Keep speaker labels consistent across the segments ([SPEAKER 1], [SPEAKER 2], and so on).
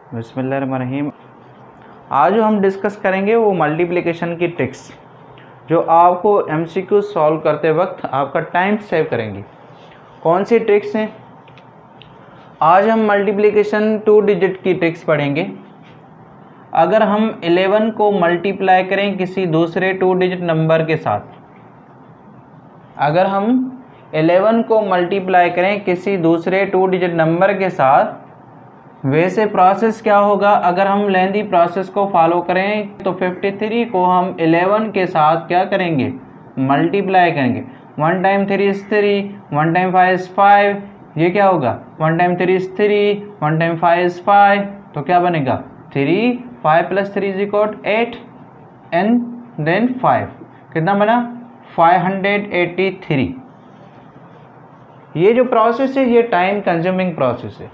[SPEAKER 1] बिस्मिल्लाहिर्रहमानिर्रहीम। आज जो हम डिस्कस करेंगे वो मल्टीप्लिकेशन की ट्रिक्स जो आपको एमसीक्यू सॉल्व करते वक्त आपका टाइम सेव करेंगी। कौन सी ट्रिक्स हैं? आज हम मल्टीप्लिकेशन 2 डिजिट की ट्रिक्स पढ़ेंगे। अगर हम 11 को मल्टीप्लाई करें किसी दूसरे 2 डिजिट नंबर के साथ, अगर हम 11 को मल्टीप्लाई करें किसी दूसरे 2 डिजिट नंबर के साथ, वैसे प्रोसेस क्या होगा? अगर हम लेंथी प्रोसेस को फॉलो करें तो 53 को हम 11 के साथ क्या करेंगे? मल्टीप्लाई करेंगे। 1 टाइम 3 इज 3, 1 टाइम 5 इज 5, ये क्या होगा? 1 टाइम 3 इज 3, 1 टाइम 5 इज 5, तो क्या बनेगा? 3, 5 plus 3 is equal 8 and then 5, कितना बना? 583। ये जो प्रोसेस है ये टाइम कंज्यूमिंग प्रोसेस है।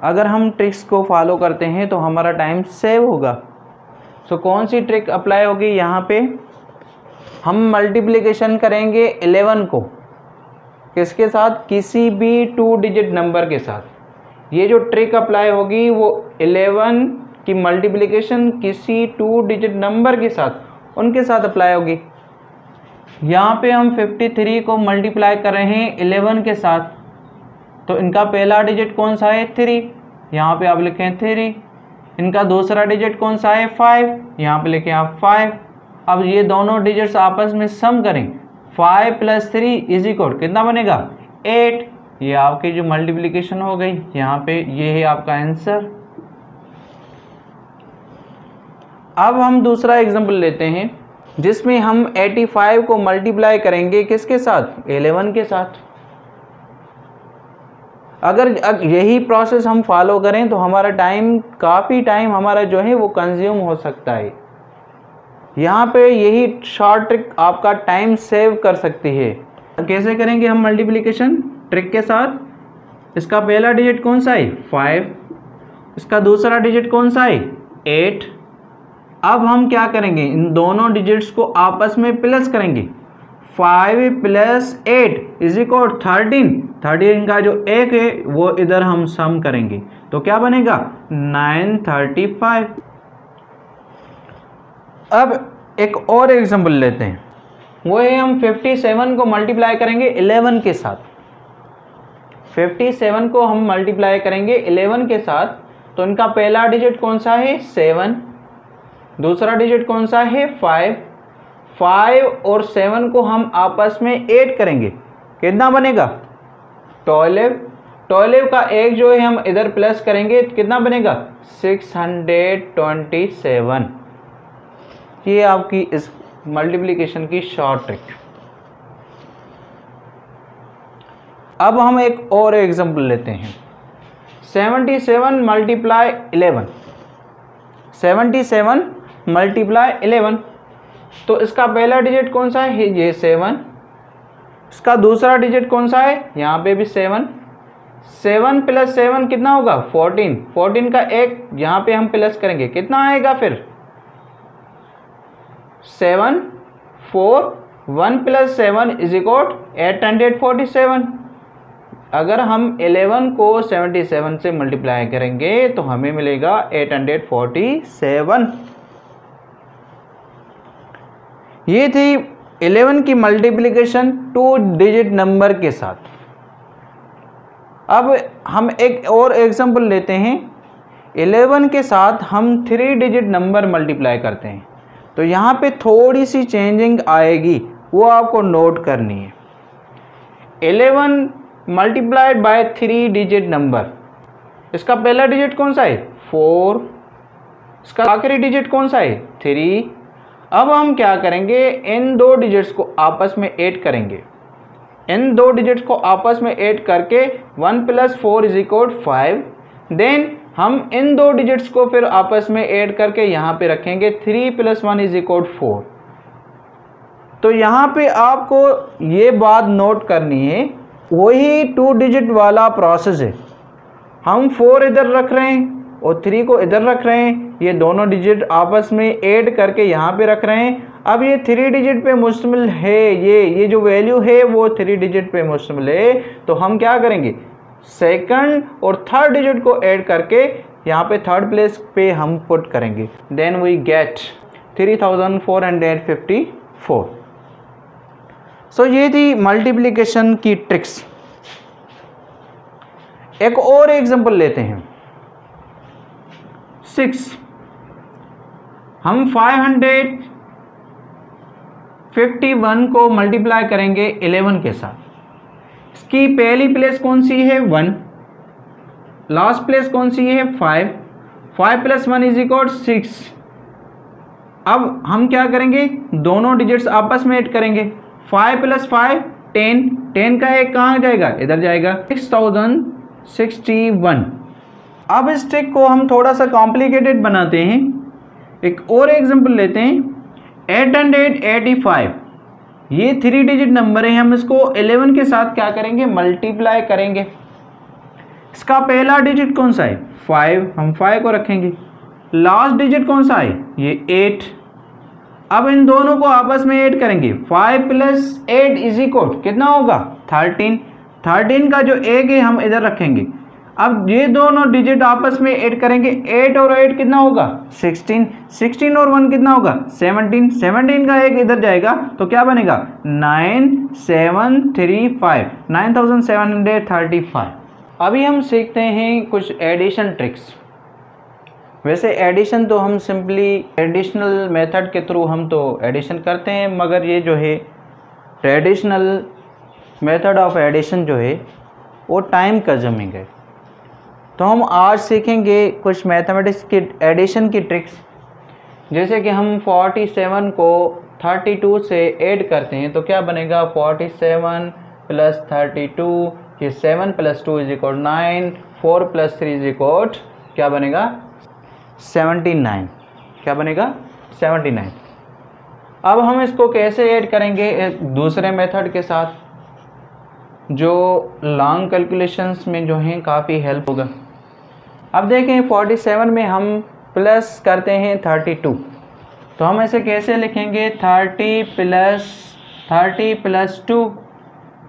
[SPEAKER 1] अगर हम ट्रिक्स को फॉलो करते हैं तो हमारा टाइम सेव होगा। सो कौन सी ट्रिक अप्लाई होगी यहाँ पे? हम मल्टीप्लिकेशन करेंगे 11 को किसके साथ? किसी भी 2 डिजिट नंबर के साथ। ये जो ट्रिक अप्लाई होगी वो 11 की मल्टीप्लिकेशन किसी 2 डिजिट नंबर के साथ, उनके साथ अप्लाई होगी। यहाँ पे हम 53 को मल्टीप्लाई कर रहे हैं 11 के साथ, तो इनका पहला डिजिट कौन सा है? 3, यहाँ पे आप लिखें 3। इनका दूसरा डिजिट कौन सा है? 5, यहाँ पे लिखें आप 5। अब ये दोनों डिजिट्स आपस में सम करें, 5 प्लस 3 इज इक्वल कितना बनेगा? 8। ये आपकी जो मल्टीप्लिकेशन हो गई, यहाँ पे ये है आपका आंसर। अब हम दूसरा एग्जांपल लेते हैं जिसमें हम 85 को मल्टीप्लाई करेंगे किसके साथ? 11 के साथ। अगर यही प्रोसेस हम फॉलो करें तो हमारा टाइम, काफ़ी टाइम हमारा जो है वो कंज्यूम हो सकता है। यहाँ पे यही शॉर्ट ट्रिक आपका टाइम सेव कर सकती है। कैसे करेंगे हम मल्टीप्लिकेशन ट्रिक के साथ? इसका पहला डिजिट कौन सा है? 5। इसका दूसरा डिजिट कौन सा है? 8। अब हम क्या करेंगे? इन दोनों डिजिट्स को आपस में प्लस करेंगे। 5 प्लस 8 इज इक्वल 13। 13 का जो एक है वो इधर हम सम करेंगे, तो क्या बनेगा? 935। अब एक और एग्जांपल लेते हैं, वो है हम 57 को मल्टीप्लाई करेंगे 11 के साथ। 57 को हम मल्टीप्लाई करेंगे 11 के साथ, तो इनका पहला डिजिट कौन सा है? 7। दूसरा डिजिट कौन सा है? 5। 5 और 7 को हम आपस में ऐड करेंगे, कितना बनेगा? 12। 12 का एक जो है हम इधर प्लस करेंगे, कितना बनेगा? 627। ये आपकी इस मल्टीप्लिकेशन की शॉर्ट ट्रिक। अब हम एक और एग्जांपल लेते हैं, 77 मल्टीप्लाई 11। 77 मल्टीप्लाई 11, तो इसका पहला डिजिट कौन सा है? ये 7। इसका दूसरा डिजिट कौन सा है? यहाँ पे भी 7। 7 प्लस 7 कितना होगा? 14। 14 का एक यहाँ पे हम प्लस करेंगे, कितना आएगा फिर? 7, 4, 1 प्लस 7 इज इक्वल 847। अगर हम 11 को 77 से मल्टीप्लाई करेंगे तो हमें मिलेगा 847। ये थी 11 की मल्टीप्लिकेशन 2 डिजिट नंबर के साथ। अब हम एक और एग्जांपल लेते हैं, 11 के साथ हम 3 डिजिट नंबर मल्टीप्लाई करते हैं, तो यहाँ पे थोड़ी सी चेंजिंग आएगी, वो आपको नोट करनी है। 11 मल्टीप्लाइड बाय 3 डिजिट नंबर, इसका पहला डिजिट कौन सा है? 4। इसका आखिरी डिजिट कौन सा है? 3। अब हम क्या करेंगे? इन 2 डिजिट्स को आपस में ऐड करेंगे। इन 2 डिजिट्स को आपस में ऐड करके 1 प्लस 4 इज इक्वल 5। देन हम इन 2 डिजिट्स को फिर आपस में ऐड करके यहाँ पे रखेंगे 3 प्लस 1 इज इक्वल 4। तो यहाँ पे आपको ये बात नोट करनी है, वही 2 डिजिट वाला प्रोसेस है। हम 4 इधर रख रहे हैं और 3 को इधर रख रहे हैं, ये दोनों डिजिट आपस में ऐड करके यहाँ पे रख रहे हैं। अब ये 3 डिजिट पे मुश्तमिल है, ये जो वैल्यू है वो 3 डिजिट पे मुश्तमिल है, तो हम क्या करेंगे? सेकंड और थर्ड डिजिट को ऐड करके यहाँ पे थर्ड प्लेस पे हम पुट करेंगे, देन वी गेट 3454। सो ये थी मल्टीप्लिकेशन की ट्रिक्स। एक और एग्जांपल लेते हैं 6। हम 551 को मल्टीप्लाई करेंगे 11 के साथ। इसकी पहली प्लेस कौन सी है 1, लास्ट प्लेस कौन सी है 5, 5 + 1 = 6। अब हम क्या करेंगे, दोनों डिजिट्स आपस में ऐड करेंगे। 5 + 5 10, 10 का एक कहाँ जाएगा, इधर जाएगा, 6061। अब इस ट्रिक को हम थोड़ा सा कॉम्प्लिकेटेड बनाते हैं। एक और एग्जांपल लेते हैं 885। ये 3 डिजिट नंबर है, हम इसको 11 के साथ क्या करेंगे, मल्टीप्लाई करेंगे। इसका पहला डिजिट कौन सा है 5, हम 5 को रखेंगे। लास्ट डिजिट कौन सा है, ये 8। अब इन दोनों को आपस में ऐड करेंगे। 5 + 8 = कितना होगा 13। 13 का जो एक है हम इधर रखेंगे। अब ये दोनों डिजिट आपस में ऐड करेंगे। 8 और 8 कितना होगा 16, 16 और 1 कितना होगा 17, 17 का एक इधर जाएगा तो क्या बनेगा 9735, 9735। अभी हम सीखते हैं कुछ एडिशन ट्रिक्स। वैसे एडिशन तो हम सिंपली ट्रेडिशनल मेथड के थ्रू हम तो एडिशन करते हैं, मगर ये जो है ट्रेडिशनल मेथड ऑफ एडिशन जो है वो टाइम कंज्यूमिंग है। तो हम आज सीखेंगे कुछ मैथमेटिक्स की एडिशन की ट्रिक्स। जैसे कि हम 47 को 32 से ऐड करते हैं तो क्या बनेगा 47 + 32, ये 7 + 2 = 9, 4 + 3 = क्या बनेगा 79। क्या बनेगा 79। अब हम इसको कैसे ऐड करेंगे दूसरे मेथड के साथ, जो लॉन्ग कैलकुलेशंस में जो हैं काफ़ी हेल्प होगा। अब देखें 47 में हम प्लस करते हैं 32, तो हम ऐसे कैसे लिखेंगे 30 + 2।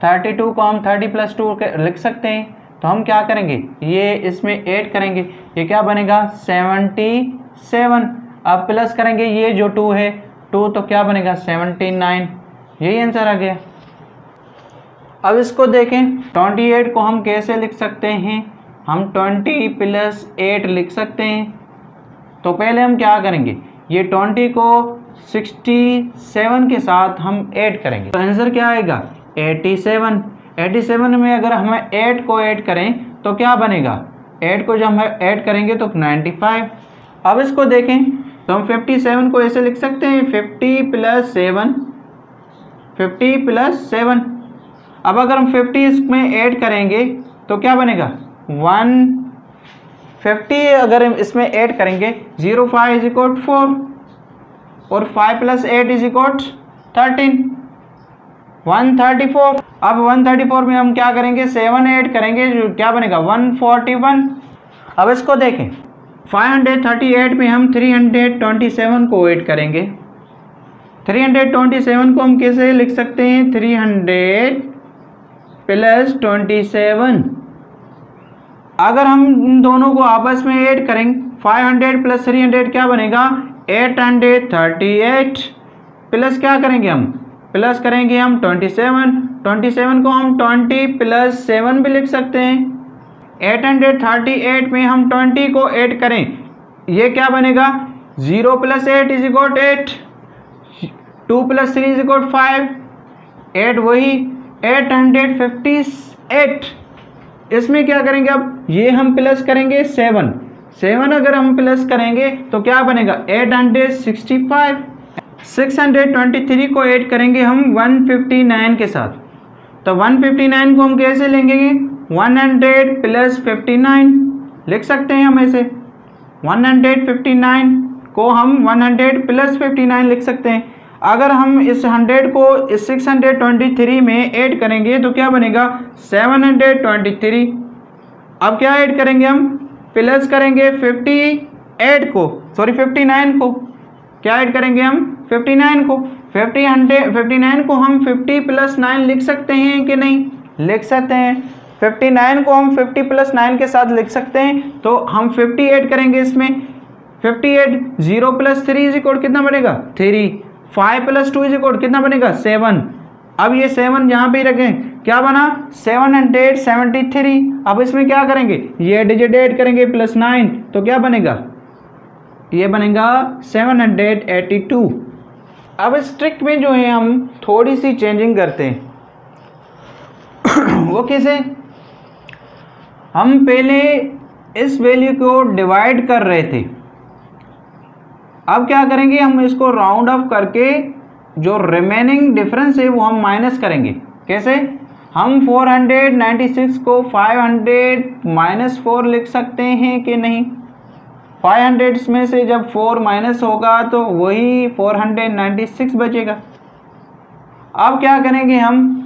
[SPEAKER 1] 32 को हम 30 + 2 लिख सकते हैं। तो हम क्या करेंगे, ये इसमें ऐड करेंगे, ये क्या बनेगा 77। अब प्लस करेंगे ये जो 2 है 2, तो क्या बनेगा 79। यही आंसर आ गया। अब इसको देखें 28 को हम कैसे लिख सकते हैं, हम 20 + 8 लिख सकते हैं। तो पहले हम क्या करेंगे, ये 20 को 67 के साथ हम ऐड करेंगे, तो आंसर क्या आएगा 87। 87 में अगर हम 8 को ऐड करें तो क्या बनेगा, 8 को जब हम ऐड करेंगे तो 95। अब इसको देखें तो हम 57 को ऐसे लिख सकते हैं 50 + 7, 50 + 7। अब अगर हम 50 इसमें ऐड करेंगे तो क्या बनेगा 150। अगर हम इसमें ऐड करेंगे 05 = 4 और 5 + 8 = 13, 134। अब 134 में हम क्या करेंगे 7 ऐड करेंगे, जो क्या बनेगा 141। अब इसको देखें 538 में हम 327 को ऐड करेंगे। 327 को हम कैसे लिख सकते हैं 300 + 27। अगर हम इन दोनों को आपस में ऐड करेंगे 500 + 300 क्या बनेगा 838। प्लस क्या करेंगे हम, प्लस करेंगे हम 27 को हम 20 + 7 भी लिख सकते हैं। 838 में हम 20 को ऐड करें, ये क्या बनेगा 0 + 8 = 8, 2 + 3 = 5, 8 वही 858। इसमें क्या करेंगे, अब ये हम प्लस करेंगे 7 अगर हम प्लस करेंगे तो क्या बनेगा 865। 623 को ऐड करेंगे हम 159 के साथ, तो 159 को हम कैसे लेंगे 100 + 59 लिख सकते हैं हम ऐसे। 159 को हम 100 + 59 लिख सकते हैं। अगर हम इस 100 को इस 623 में ऐड करेंगे तो क्या बनेगा 723। अब क्या ऐड करेंगे हम, प्लस करेंगे 59 को, क्या ऐड करेंगे हम 59 को। 59 को हम 50 + 9 लिख सकते हैं कि नहीं, लिख सकते हैं। 59 को हम 50 + 9 के साथ लिख सकते हैं, तो हम 50 ऐड करेंगे इसमें। 58 0 + 3 इज इक्वल कितना बनेगा 3, 5 + 2 इज इक्वल कितना बनेगा 7। अब ये 7 यहाँ पे ही रखें, क्या बना 773। अब इसमें क्या करेंगे, ये डिजिट ऐड करेंगे +9, तो क्या बनेगा, ये बनेगा 782। अब इस ट्रिक में जो है हम थोड़ी सी चेंजिंग करते हैं। वो कैसे, हम पहले इस वैल्यू को डिवाइड कर रहे थे, अब क्या करेंगे, हम इसको राउंड ऑफ करके जो रिमेनिंग डिफरेंस है वो हम माइनस करेंगे। कैसे, हम 496 को 500 - 4 लिख सकते हैं कि नहीं। 500 में से जब 4 माइनस होगा तो वही 496 बचेगा। अब क्या करेंगे, हम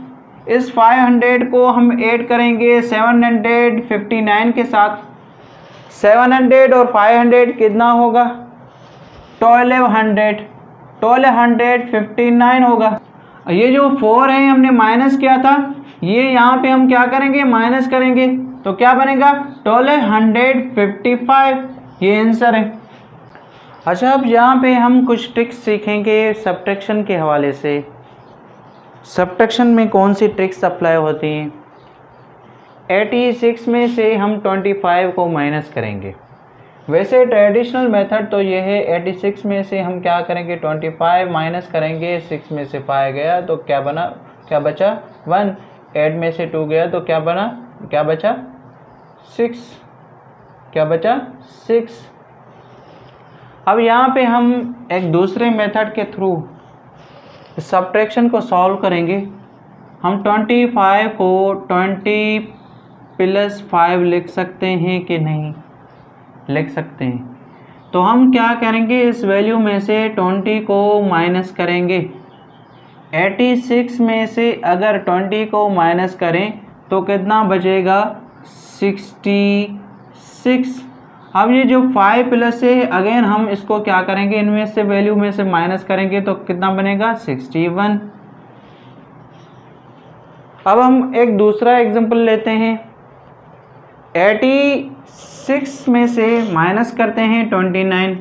[SPEAKER 1] इस 500 को हम ऐड करेंगे 759 के साथ। 700 और 500 कितना होगा 1200, 1259 होगा। ये जो 4 है हमने माइनस किया था, ये यहाँ पे हम क्या करेंगे, माइनस करेंगे, तो क्या बनेगा 1255। ये आंसर है। अच्छा, अब यहाँ पे हम कुछ ट्रिक्स सीखेंगे सब्ट्रैक्शन के हवाले से। सब्ट्रैक्शन में कौन सी ट्रिक्स अप्लाई होती हैं। 86 में से हम 25 को माइनस करेंगे। वैसे ट्रेडिशनल मेथड तो ये है, 86 में से हम क्या करेंगे 25 माइनस करेंगे, 6 में से 5 गया तो क्या बना, क्या बचा 1, 8 में से 2 गया तो क्या बना, क्या बचा 6, क्या बचा 6। अब यहाँ पे हम एक दूसरे मेथड के थ्रू सब्ट्रैक्शन को सॉल्व करेंगे। हम 25 को 20 + 5 लिख सकते हैं कि नहीं, लिख सकते हैं। तो हम क्या करेंगे, इस वैल्यू में से 20 को माइनस करेंगे। 86 में से अगर 20 को माइनस करें तो कितना बचेगा 66। अब ये जो 5 प्लस है, अगेन हम इसको क्या करेंगे, इनमें से वैल्यू में से माइनस करेंगे तो कितना बनेगा 61। अब हम एक दूसरा एग्जांपल लेते हैं। 86 में से माइनस करते हैं 29।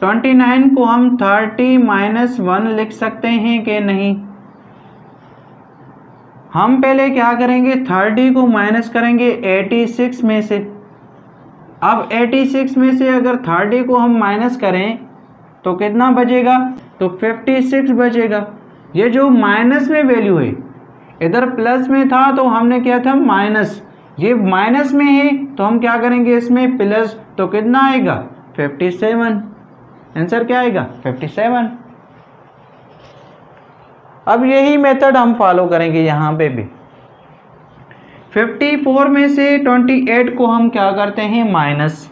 [SPEAKER 1] 29 को हम 30 - 1 लिख सकते हैं कि नहीं। हम पहले क्या करेंगे, 30 को माइनस करेंगे 86 में से। अब 86 में से अगर 30 को हम माइनस करें तो कितना बचेगा, तो 56 बचेगा। ये जो माइनस में वैल्यू है, इधर प्लस में था तो हमने किया था माइनस, ये माइनस में है तो हम क्या करेंगे इसमें प्लस, तो कितना आएगा 57। आंसर क्या आएगा 57। अब यही मेथड हम फॉलो करेंगे यहाँ पे भी। 54 में से 28 को हम क्या करते हैं माइनस।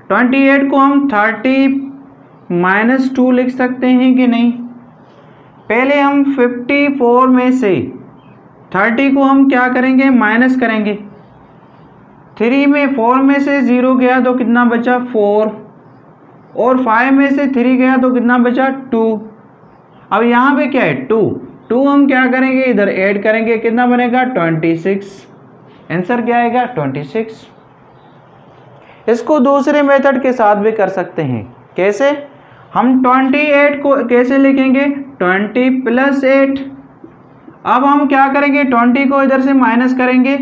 [SPEAKER 1] 28 को हम 30 - 2 लिख सकते हैं कि नहीं। पहले हम 54 में से 30 को हम क्या करेंगे, माइनस करेंगे। 3 में 4 में से 0 गया तो कितना बचा 4, और 5 में से 3 गया तो कितना बचा 2। अब यहाँ पे क्या है 2 हम क्या करेंगे, इधर ऐड करेंगे, कितना बनेगा 26। आंसर क्या आएगा 26। इसको दूसरे मेथड के साथ भी कर सकते हैं। कैसे, हम 28 को कैसे लिखेंगे, 20 + 8। अब हम क्या करेंगे, 20 को इधर से माइनस करेंगे,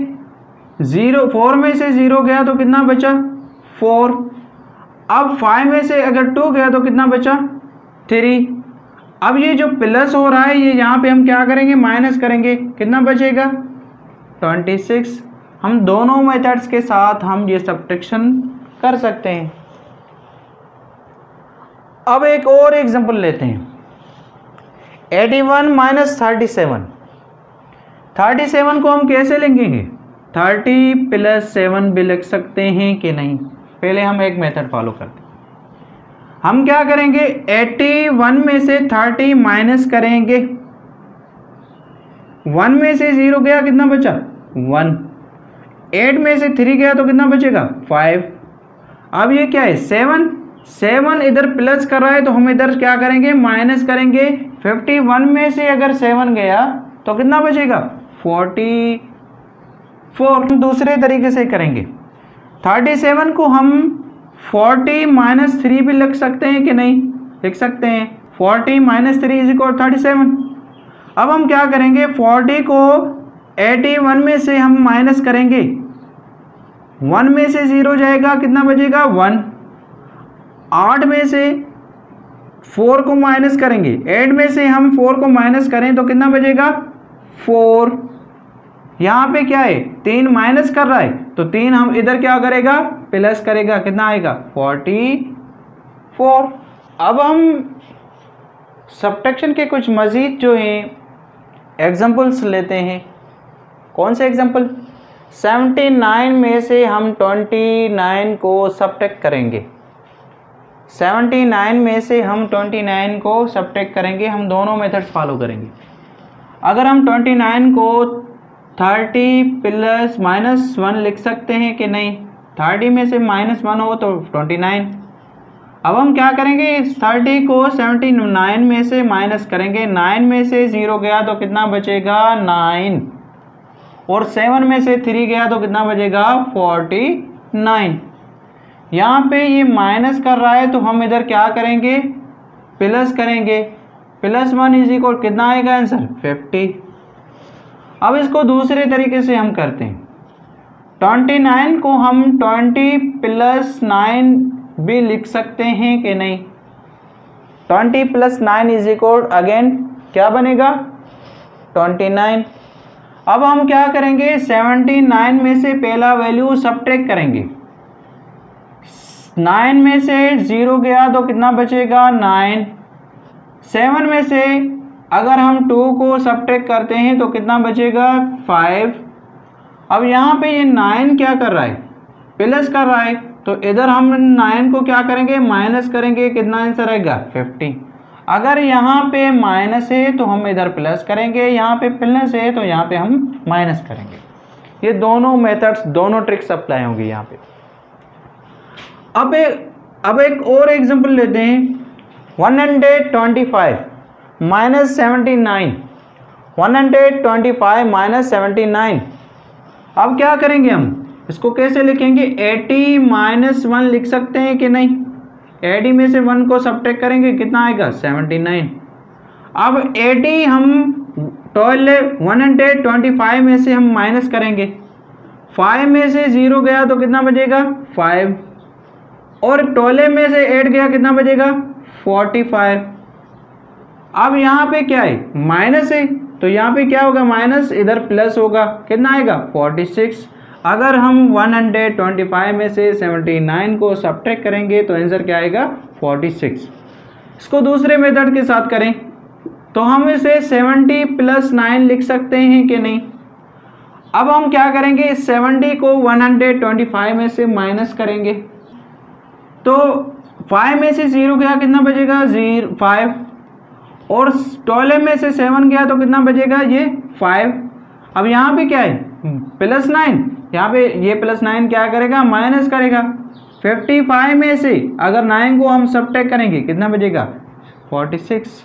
[SPEAKER 1] 4 में से 0 गया तो कितना बचा 4। अब 5 में से अगर 2 गया तो कितना बचा 3। अब ये जो प्लस हो रहा है, ये यहाँ पे हम क्या करेंगे, माइनस करेंगे, कितना बचेगा 26। हम दोनों मेथड्स के साथ हम ये सब्ट्रैक्शन कर सकते हैं। अब एक और एग्जांपल लेते हैं। 81 - 37। 37 को हम कैसे लिखेंगे, 30 + 7 भी लिख सकते हैं कि नहीं। पहले हम एक मेथड फॉलो करते हैं। हम क्या करेंगे, 81 में से 30 माइनस करेंगे। 1 में से 0 गया, कितना बचा 1। 8 में से 3 गया तो कितना बचेगा 5। अब ये क्या है 7 इधर प्लस कर रहा है तो हम इधर क्या करेंगे, माइनस करेंगे। 51 में से अगर 7 गया तो कितना बचेगा 4। दूसरे तरीके से करेंगे, 37 को हम 40 - 3 भी लिख सकते हैं कि नहीं, लिख सकते हैं। 40 - 3 = 37। अब हम क्या करेंगे, 40 को 81 में से हम माइनस करेंगे, 1 में से 0 जाएगा, कितना बचेगा 1। 8 में से 4 को माइनस करेंगे, 8 में से हम 4 को माइनस करें तो कितना बचेगा 4। यहाँ पे क्या है, 3 माइनस कर रहा है तो 3 हम इधर क्या करेगा, प्लस करेगा, कितना आएगा 44। अब हम सब्ट्रैक्शन के कुछ मज़ीद जो हैं एग्जांपल्स लेते हैं। कौन से एग्जांपल, 79 में से हम 29 को सब्ट्रैक्ट करेंगे, 79 में से हम 29 को सब्ट्रैक्ट करेंगे। हम दोनों मेथड्स फॉलो करेंगे। अगर हम 29 को 30 प्लस -1 लिख सकते हैं कि नहीं, 30 में से -1 हो तो 29। अब हम क्या करेंगे, 30 को 79 में से माइनस करेंगे, 9 में से 0 गया तो कितना बचेगा 9, और 7 में से 3 गया तो कितना बचेगा 49। यहाँ पे ये माइनस कर रहा है तो हम इधर क्या करेंगे, प्लस करेंगे, +1 = कितना आएगा आंसर 50। अब इसको दूसरे तरीके से हम करते हैं, 29 को हम 20 + 9 भी लिख सकते हैं कि नहीं। 20 + 9 = अगेन क्या बनेगा 29। अब हम क्या करेंगे, 79 में से पहला वैल्यू सब्ट्रैक्ट करेंगे, 9 में से 0 गया तो कितना बचेगा 9। 7 में से अगर हम 2 को सब्ट्रैक्ट करते हैं तो कितना बचेगा 5। अब यहाँ पे ये 9 क्या कर रहा है, प्लस कर रहा है, तो इधर हम 9 को क्या करेंगे, माइनस करेंगे, कितना आंसर आएगा 50। अगर यहाँ पे माइनस है तो हम इधर प्लस करेंगे, यहाँ पे प्लस है तो यहाँ पे हम माइनस करेंगे। ये दोनों मेथड्स, दोनों ट्रिक्स अप्लाई होंगी यहाँ पे। अब एक और एग्जांपल लेते हैं, 125 - 79, 125 - 79। अब क्या करेंगे, हम इसको कैसे लिखेंगे, 80 - 1 लिख सकते हैं कि नहीं। 80 में से 1 को सब्ट्रैक्ट करेंगे, कितना आएगा 79। अब 80 हम 125 में से हम माइनस करेंगे, 5 में से 0 गया तो कितना बचेगा 5, और 12 में से 8 गया कितना बचेगा 45। अब यहाँ पे क्या है, माइनस है, तो यहाँ पे क्या होगा माइनस, इधर प्लस होगा, कितना आएगा 46। अगर हम 125 में से 79 को सब्ट्रैक्ट करेंगे तो आंसर क्या आएगा 46। इसको दूसरे मेथड के साथ करें तो हम इसे 70 + 9 लिख सकते हैं कि नहीं। अब हम क्या करेंगे, 70 को 125 में से माइनस करेंगे, तो 5 में से 0 गया कितना बचेगा 5, और 12 में से 7 गया तो कितना बचेगा ये 5। अब यहाँ पे क्या है +9, यहाँ पे ये +9 क्या करेगा माइनस करेगा। 55 में से अगर 9 को हम सब्ट्रैक्ट करेंगे कितना बचेगा 46।